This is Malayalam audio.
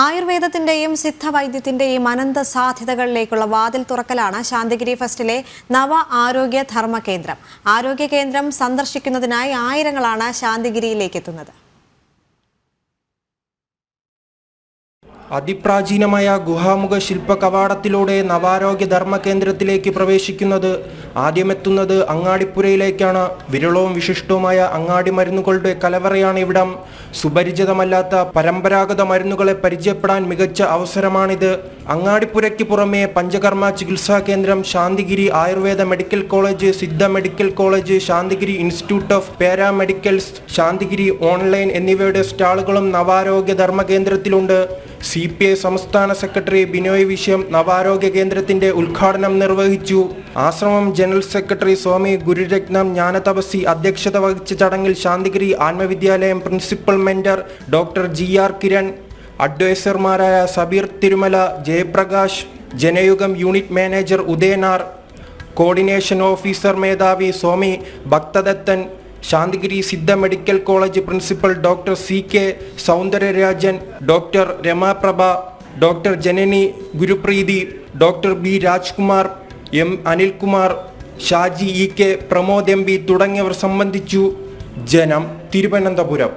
ആയുർവേദത്തിന്റെയും സിദ്ധവൈദ്യത്തിന്റെയും അനന്ത സാധ്യതകളിലേക്കുള്ള വാതിൽ തുറക്കലാണ് ശാന്തിഗിരി ഫെസ്റ്റിലെ നവ ആരോഗ്യ ധർമ്മ കേന്ദ്രം. ആരോഗ്യ കേന്ദ്രം സന്ദർശിക്കുന്നതിനായി ആയിരങ്ങളാണ് ശാന്തിഗിരിയിലേക്ക് എത്തുന്നത്. അതിപ്രാചീനമായ ഗുഹാമുഖ ശില്പ കവാടത്തിലൂടെ നവാരോഗ്യ ധർമ്മ കേന്ദ്രത്തിലേക്ക് പ്രവേശിക്കുന്നത് ആദ്യമെത്തുന്നത് അങ്ങാടിപ്പുരയിലേക്കാണ്. വിരളവും വിശിഷ്ടവുമായ അങ്ങാടി മരുന്നുകളുടെ കലവറയാണ് ഇവിടം. സുപരിചിതമല്ലാത്ത പരമ്പരാഗത മരുന്നുകളെ പരിചയപ്പെടാൻ മികച്ച അവസരമാണിത്. അങ്ങാടിപ്പുരയ്ക്ക് പുറമെ പഞ്ചകർമ്മ ചികിത്സാ കേന്ദ്രം, Shantigiri Ayurveda medical college, Siddha medical college, Shantigiri institute of paramedicals, Shantigiri online എന്നിവയുടെ സ്റ്റാളുകളും നവാരോഗ്യ ധർമ്മ കേന്ദ്രത്തിലുണ്ട്. CPI സംസ്ഥാന സെക്രട്ടറി ബിനോയ് വിശ്യം നവാരോഗ്യ കേന്ദ്രത്തിന്റെ ഉദ്ഘാടനം നിർവഹിച്ചു. ആശ്രമം ജനറൽ സെക്രട്ടറി സ്വാമി ഗുരുരത്നം ജ്ഞാനതപസി അധ്യക്ഷത വഹിച്ച ചടങ്ങിൽ Shantigiri Athmavidyalayam principal mentor doctor GR Kiran, അഡ്വൈസർമാരായ Sabeer Thirumala, Jayaprakash, Janayugam unit manager Udayanar, coordination officer മേധാവി Swami Bhakthadathan, Shantigiri Siddha medical college principal doctor CK Soundararajan, doctor രമാപ്രഭ, doctor Janani Gurupreethi, doctor B Rajkumar, M Anilkumar, Shaji EK, Pramod MP തുടങ്ങിയവർ സംബന്ധിച്ചു. ജനം, തിരുവനന്തപുരം.